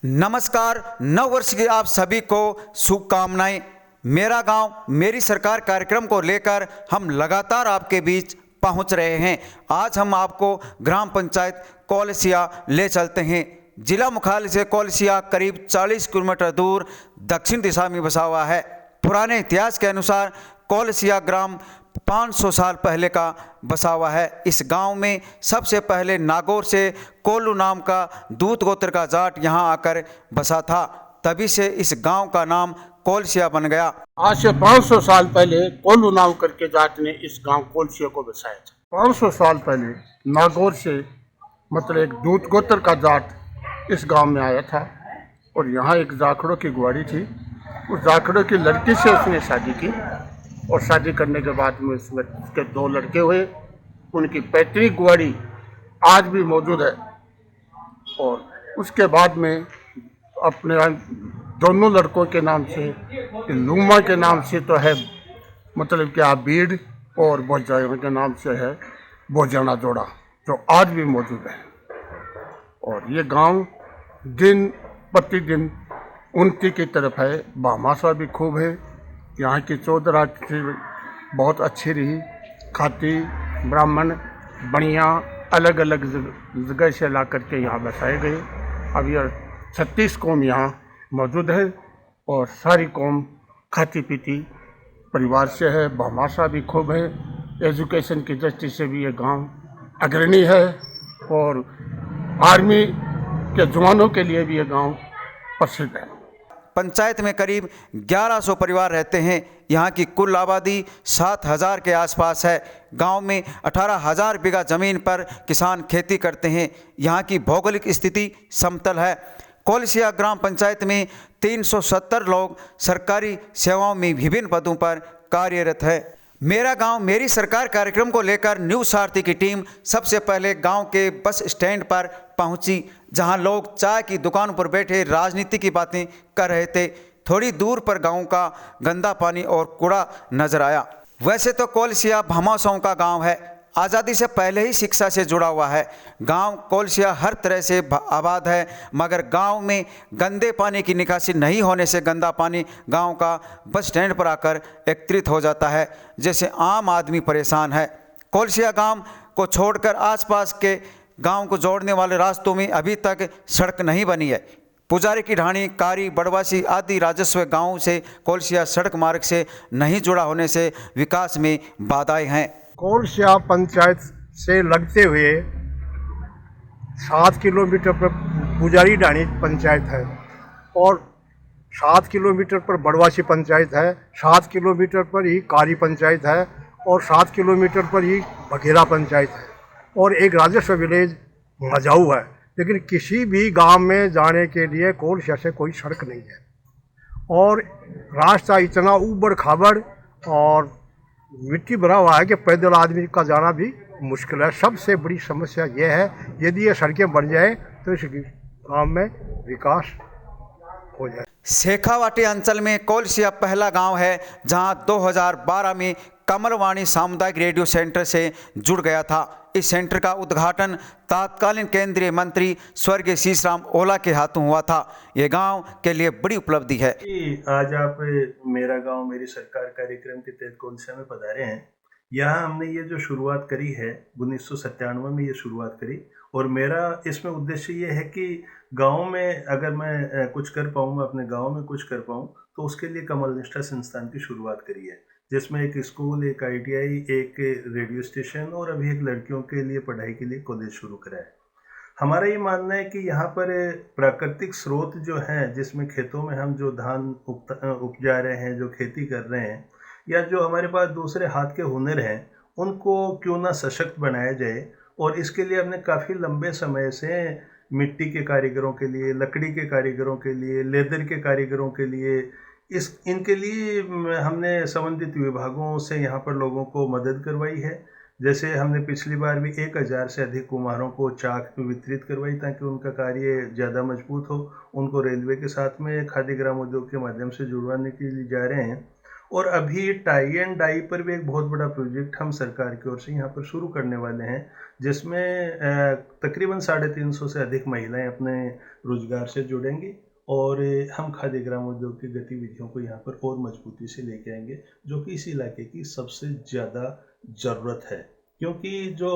नमस्कार। नव वर्ष की आप सभी को शुभकामनाएं। मेरा गांव मेरी सरकार कार्यक्रम को लेकर हम लगातार आपके बीच पहुंच रहे हैं। आज हम आपको ग्राम पंचायत कौलसिया ले चलते हैं। जिला मुख्यालय से कौलसिया करीब 40 किलोमीटर दूर दक्षिण दिशा में बसा हुआ है। पुराने इतिहास के अनुसार कौलसिया ग्राम 500 साल पहले का बसा हुआ है। इस गांव में सबसे पहले नागौर से कोल्लू नाम का दूत गोत्र का जाट यहां आकर बसा था। तभी से इस गांव का नाम कौलसिया बन गया। आज से 500 साल पहले कोल्लू नाम करके जाट ने इस गांव कौलसिया को बसाया था। 500 साल पहले नागौर से मतलब एक दूत गोत्र का जाट इस गांव में आया था और यहाँ एक जाखड़ों की गुआड़ी थी। उस जाखड़ों की लड़की से उसने शादी की और शादी करने के बाद में उसके 2 लड़के हुए। उनकी पैतृक गुआड़ी आज भी मौजूद है और उसके बाद में अपने दोनों लड़कों के नाम से लूमा के नाम से तो है मतलब कि आबीड और बोजाना के नाम से है बोजाना जोड़ा, जो आज भी मौजूद है। और ये गांव दिन प्रतिदिन उन्नति की तरफ है। भामाशाह भी खूब है। यहाँ की चौधरा बहुत अच्छी रही। खाती ब्राह्मण बढ़िया अलग अलग जगह से ला करके यहाँ बसाए गए। अब यह 36 कौम यहाँ मौजूद है और सारी कौम खाती पीती परिवार से है। भामाशाह भी खूब है। एजुकेशन की दृष्टि से भी ये गांव अग्रणी है और आर्मी के जवानों के लिए भी ये गांव प्रसिद्ध है। पंचायत में करीब 1100 परिवार रहते हैं। यहाँ की कुल आबादी 7000 के आसपास है। गांव में 18,000 बीघा जमीन पर किसान खेती करते हैं। यहाँ की भौगोलिक स्थिति समतल है। कौलसिया ग्राम पंचायत में 370 लोग सरकारी सेवाओं में विभिन्न पदों पर कार्यरत है। मेरा गांव मेरी सरकार कार्यक्रम को लेकर न्यूज़ सारथी की टीम सबसे पहले गांव के बस स्टैंड पर पहुंची, जहां लोग चाय की दुकान पर बैठे राजनीति की बातें कर रहे थे। थोड़ी दूर पर गांव का गंदा पानी और कूड़ा नजर आया। वैसे तो कौलसिया भामाशाहों का गांव है। आज़ादी से पहले ही शिक्षा से जुड़ा हुआ है। गांव कौलसिया हर तरह से आबाद है, मगर गांव में गंदे पानी की निकासी नहीं होने से गंदा पानी गांव का बस स्टैंड पर आकर एकत्रित हो जाता है, जिससे आम आदमी परेशान है। कौलसिया गांव को छोड़कर आसपास के गांव को जोड़ने वाले रास्तों में अभी तक सड़क नहीं बनी है। पुजारी की ढाणी, कारी, बड़वासी आदि राजस्व गाँव से कौलसिया सड़क मार्ग से नहीं जुड़ा होने से विकास में बाधाएं हैं। कौलसिया पंचायत से लगते हुए 7 किलोमीटर पर पुजारी ढाणी पंचायत है और 7 किलोमीटर पर बड़वासी पंचायत है। 7 किलोमीटर पर ही कारी पंचायत है और 7 किलोमीटर पर ही बघेरा पंचायत है और एक राजस्व विलेज मजाऊ है। लेकिन किसी भी गांव में जाने के लिए कौलसिया से कोई सड़क नहीं है और रास्ता इतना ऊबड़ खाबड़ और मिट्टी भरा हुआ है कि पैदल आदमी का जाना भी मुश्किल है। सबसे बड़ी समस्या यह है, यदि ये सड़कें बन जाए तो इस गांव में विकास हो जाए। शेखावाटी अंचल में कौलसिया पहला गांव है जहां 2012 में कमलवाणी सामुदायिक रेडियो सेंटर से जुड़ गया था। इस सेंटर का उद्घाटन तत्कालीन केंद्रीय मंत्री स्वर्गीय शीशराम ओला के हाथों हुआ था। ये गांव के लिए बड़ी उपलब्धि है। आज आप मेरा गांव मेरी सरकार कार्यक्रम के तहत कौलसिया में पधारे हैं। यहाँ हमने ये जो शुरुआत करी है 1997 में ये शुरुआत करी और मेरा इसमें उद्देश्य ये है कि गांव में अगर मैं कुछ कर पाऊँ, मैं अपने गांव में कुछ कर पाऊँ, तो उसके लिए कमल निष्ठा संस्थान की शुरुआत करी है, जिसमें एक स्कूल, एक ITI, एक रेडियो स्टेशन और अभी एक लड़कियों के लिए पढ़ाई के लिए कॉलेज शुरू करा है। हमारा ये मानना है कि यहाँ पर प्राकृतिक स्रोत जो हैं, जिसमें खेतों में हम जो धान उपजा रहे हैं, जो खेती कर रहे हैं, या जो हमारे पास दूसरे हाथ के हुनर हैं, उनको क्यों ना सशक्त बनाया जाए। और इसके लिए हमने काफ़ी लंबे समय से मिट्टी के कारीगरों के लिए, लकड़ी के कारीगरों के लिए, लेदर के कारीगरों के लिए, इनके लिए हमने संबंधित विभागों से यहाँ पर लोगों को मदद करवाई है। जैसे हमने पिछली बार भी 1000 से अधिक कुम्हारों को चाक वितरित करवाई ताकि उनका कार्य ज़्यादा मजबूत हो। उनको रेलवे के साथ में खादी ग्राम उद्योग के माध्यम से जुड़वाने के लिए जा रहे हैं और अभी टाई एंड डाई पर भी एक बहुत बड़ा प्रोजेक्ट हम सरकार की ओर से यहाँ पर शुरू करने वाले हैं, जिसमें तकरीबन 350 से अधिक महिलाएं अपने रोजगार से जुड़ेंगी और हम खादी ग्राम उद्योग की गतिविधियों को यहाँ पर और मजबूती से लेके आएंगे, जो कि इस इलाके की सबसे ज़्यादा ज़रूरत है। क्योंकि जो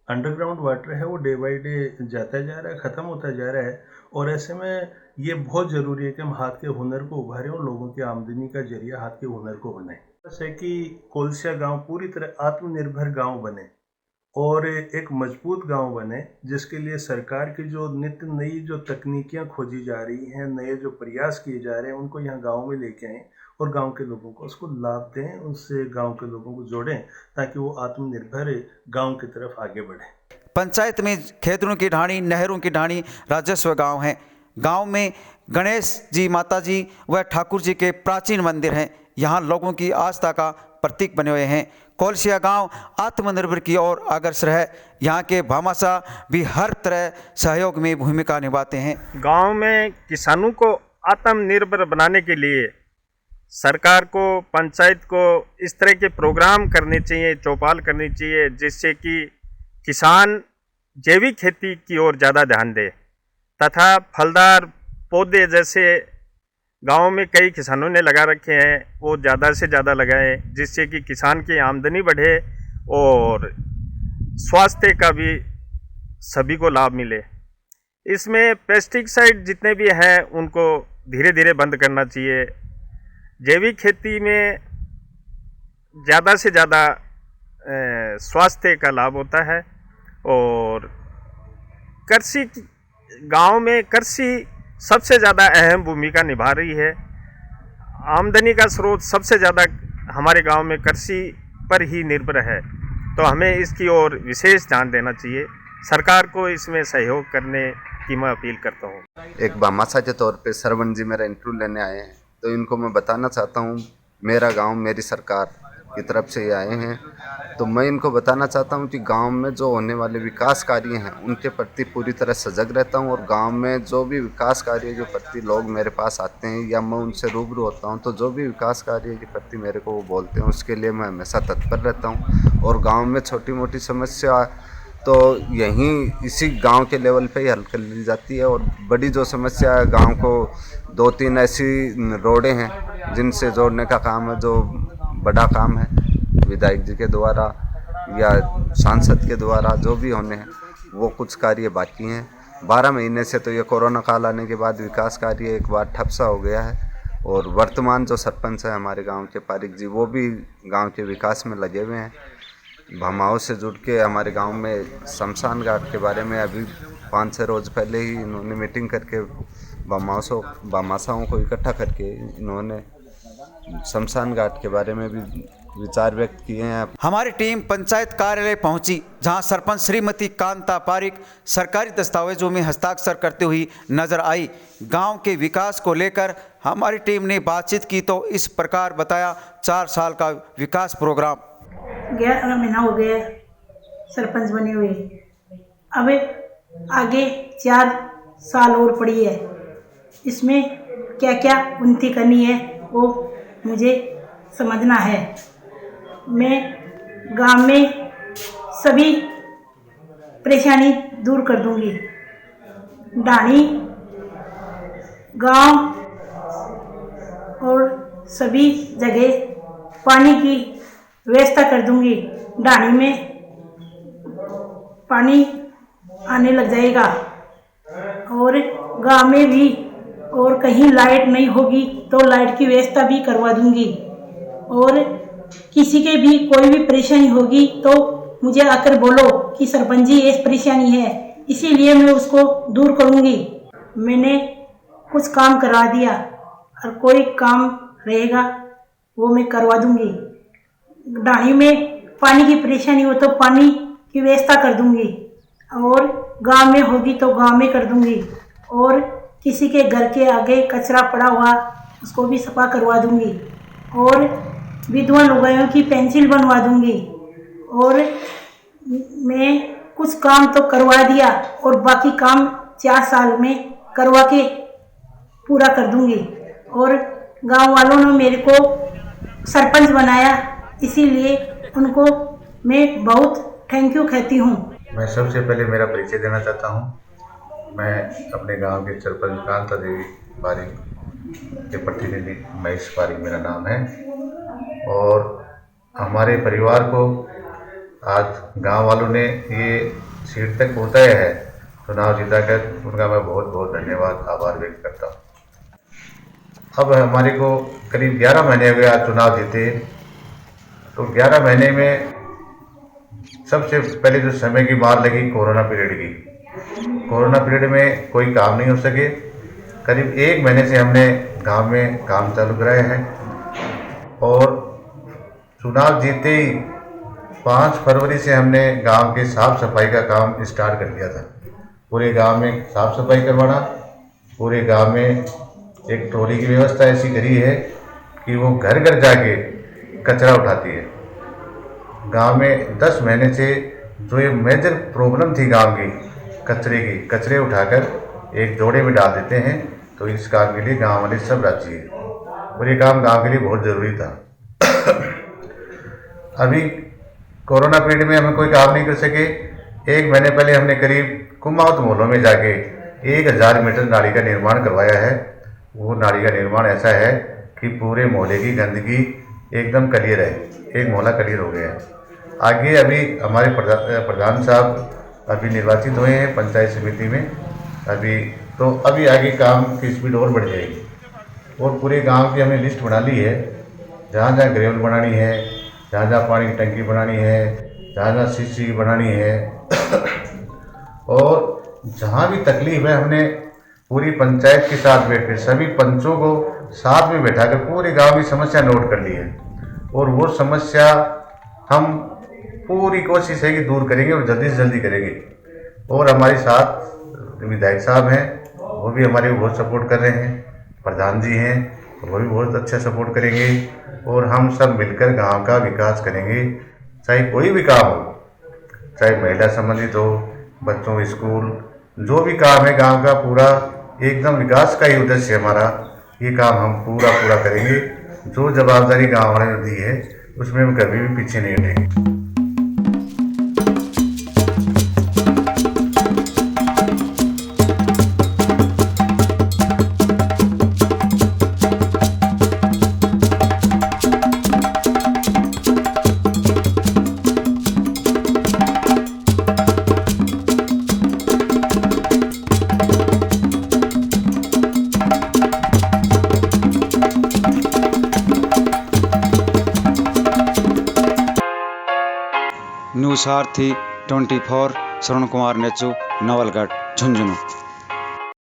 अंडरग्राउंड वाटर है वो डे बाई डे जाता जा रहा है, ख़त्म होता जा रहा है, और ऐसे में ये बहुत ज़रूरी है कि हम हाथ के हुनर को उभारें और लोगों की आमदनी का जरिया हाथ के हुनर को बनाएं। जैसे कि कोलसिया गांव पूरी तरह आत्मनिर्भर गांव बने और एक मजबूत गांव बने, जिसके लिए सरकार की जो नित्य नई जो तकनीकियां खोजी जा रही हैं, नए जो प्रयास किए जा रहे हैं, उनको यहाँ गांव में लेके आएँ और गांव के लोगों को उसको लाभ दें, उससे गांव के लोगों को जोड़ें ताकि वो आत्मनिर्भर गांव की तरफ आगे बढ़ें। पंचायत में खेतरों की ढाणी, नहरों की ढाणी राजस्व गांव हैं। गांव में गणेश जी, माता जी व ठाकुर जी के प्राचीन मंदिर हैं। यहाँ लोगों की आस्था का प्रतीक बने हुए हैं। कोलसिया गांव आत्मनिर्भर की ओर अग्रसर है। यहाँ के भामाशाह भी हर तरह सहयोग में भूमिका निभाते हैं। गांव में किसानों को आत्मनिर्भर बनाने के लिए सरकार को, पंचायत को इस तरह के प्रोग्राम करने चाहिए, चौपाल करनी चाहिए, जिससे कि किसान जैविक खेती की ओर ज़्यादा ध्यान दे तथा फलदार पौधे जैसे गांव में कई किसानों ने लगा रखे हैं वो ज़्यादा से ज़्यादा लगाएं, जिससे कि किसान की आमदनी बढ़े और स्वास्थ्य का भी सभी को लाभ मिले। इसमें पेस्टिसाइड जितने भी हैं उनको धीरे धीरे बंद करना चाहिए। जैविक खेती में ज़्यादा से ज़्यादा स्वास्थ्य का लाभ होता है और कृषि, गांव में कृषि सबसे ज़्यादा अहम भूमिका निभा रही है। आमदनी का स्रोत सबसे ज़्यादा हमारे गांव में कृषि पर ही निर्भर है, तो हमें इसकी ओर विशेष ध्यान देना चाहिए। सरकार को इसमें सहयोग करने की मैं अपील करता हूँ। एक भामाशाह के तौर पे सरवण जी मेरा इंटरव्यू लेने आए हैं, तो इनको मैं बताना चाहता हूँ मेरा गांव मेरी सरकार की तरफ से ये आए हैं, तो मैं इनको बताना चाहता हूँ कि गांव में जो होने वाले विकास कार्य हैं उनके प्रति पूरी तरह सजग रहता हूँ, और गांव में जो भी विकास कार्य के प्रति लोग मेरे पास आते हैं या मैं उनसे रूबरू होता हूँ, तो जो भी विकास कार्य के प्रति मेरे को वो बोलते हैं उसके लिए मैं हमेशा तत्पर रहता हूँ। और गाँव में छोटी मोटी समस्या तो यहीं इसी गांव के लेवल पे ही हल कर ली जाती है, और बड़ी जो समस्या है गांव को 2-3 ऐसी रोडें हैं जिनसे जोड़ने का काम है, जो बड़ा काम है विधायक जी के द्वारा या सांसद के द्वारा जो भी होने हैं, वो कुछ कार्य बाकी हैं। 12 महीने से तो ये कोरोना काल आने के बाद विकास कार्य एक बार ठप सा हो गया है, और वर्तमान जो सरपंच है हमारे गांव के पारिक जी, वो भी गांव के विकास में लगे हुए हैं। भामाओं से जुड़ के हमारे गांव में शमशान घाट के बारे में अभी 5-6 रोज़ पहले ही इन्होंने मीटिंग करके भामाशाहों को इकट्ठा करके इन्होंने शमशान घाट के बारे में भी विचार व्यक्त किए हैं। हमारी टीम पंचायत कार्यालय पहुंची, जहां सरपंच श्रीमती कांता पारिक सरकारी दस्तावेजों में हस्ताक्षर करते हुई नजर आई। गांव के विकास को लेकर हमारी टीम ने बातचीत की तो इस प्रकार बताया 4 साल का विकास प्रोग्राम। 11 महीना हो गया सरपंच बने हुए, अब आगे 4 साल और पड़ी है। इसमें क्या क्या उन्नति करनी है वो मुझे समझना है। मैं गांव में सभी परेशानी दूर कर दूंगी। ढाणी गांव और सभी जगह पानी की व्यवस्था कर दूंगी। ढाणी में पानी आने लग जाएगा और गांव में भी, और कहीं लाइट नहीं होगी तो लाइट की व्यवस्था भी करवा दूंगी। और किसी के भी कोई भी परेशानी होगी तो मुझे आकर बोलो कि सरपंच जी ये परेशानी है, इसीलिए मैं उसको दूर करूंगी। मैंने कुछ काम करवा दिया और कोई काम रहेगा वो मैं करवा दूंगी। ढाणी में पानी की परेशानी हो तो पानी की व्यवस्था कर दूंगी, और गांव में होगी तो गांव में कर दूंगी। और किसी के घर के आगे कचरा पड़ा हुआ उसको भी सफा करवा दूंगी, और विधवा लुगाइयों की पेंसिल बनवा दूंगी। और मैं कुछ काम तो करवा दिया और बाकी काम 4 साल में करवा के पूरा कर दूंगी। और गांव वालों ने मेरे को सरपंच बनाया, इसीलिए उनको मैं बहुत थैंक यू कहती हूँ। मैं सबसे पहले मेरा परिचय देना चाहता हूँ। मैं अपने गांव के सरपंच कांता देवी बारिक के प्रतिनिधि महेश पारिक मेरा नाम है, और हमारे परिवार को आज गांव वालों ने ये सीट तक पहुँचाया है, चुनाव जीताकर उनका मैं बहुत बहुत धन्यवाद आभार व्यक्त करता हूँ। अब हमारे को करीब 11 महीने हो गए आज चुनाव जीते, तो 11 महीने में सबसे पहले जो समय की मार लगी कोरोना पीरियड की। कोरोना पीरियड में कोई काम नहीं हो सके। करीब 1 महीने से हमने गांव में काम चालू कराया है, और चुनाव जीते ही 5 फरवरी से हमने गांव के साफ सफाई का काम स्टार्ट कर दिया था। पूरे गांव में साफ सफाई करवाना, पूरे गांव में एक ट्रॉली की व्यवस्था ऐसी करी है कि वो घर घर जाके कचरा उठाती है। गांव में 10 महीने से जो ये मेजर प्रॉब्लम थी गांव की कचरे की, कचरे उठाकर एक जोड़े में डाल देते हैं, तो इस काम के लिए गांव वाले सब राजी है, और ये काम गांव के लिए बहुत ज़रूरी था। अभी कोरोना पीरियड में हमें कोई काम नहीं कर सके। 1 महीने पहले हमने करीब कुमाऊत मोहल्लों में जाके 1000 मीटर नाली का निर्माण करवाया है। वो नाली का निर्माण ऐसा है कि पूरे मोहल्ले की गंदगी एकदम क्लियर है, एक मोहल्ला क्लियर हो गया है। आगे अभी हमारे प्रधान साहब अभी निर्वाचित हुए हैं पंचायत समिति में, अभी आगे काम की स्पीड और बढ़ जाएगी, और पूरे गांव की हमने लिस्ट बना ली है, जहाँ जहाँ ग्रेवल बनानी है, जहाँ जहाँ पानी की टंकी बनानी है, जहाँ जहाँ सीसी बनानी है, और जहाँ भी तकलीफ है हमने पूरी पंचायत के साथ बैठकर सभी पंचों को साथ में बैठाकर पूरे गांव की समस्या नोट कर ली है, और वो समस्या हम पूरी कोशिश है कि दूर करेंगे और जल्दी से जल्दी करेंगे। और हमारे साथ विधायक साहब हैं, वो भी हमारे बहुत सपोर्ट कर रहे हैं, प्रधान जी हैं, वो भी बहुत अच्छा सपोर्ट करेंगे, और हम सब मिलकर गांव का विकास करेंगे। चाहे कोई भी काम हो, चाहे महिला संबंधित हो, बच्चों के स्कूल, जो भी काम है गांव का पूरा एकदम विकास का ही उद्देश्य है हमारा। ये काम हम पूरा करेंगे। जो जवाबदारी गांव वाले ने दी है उसमें हम कभी भी पीछे नहीं हटेंगे। न्यूज़ सारथी 24 श्रवण कुमार नेचू, नवलगढ़, झुंझुनू।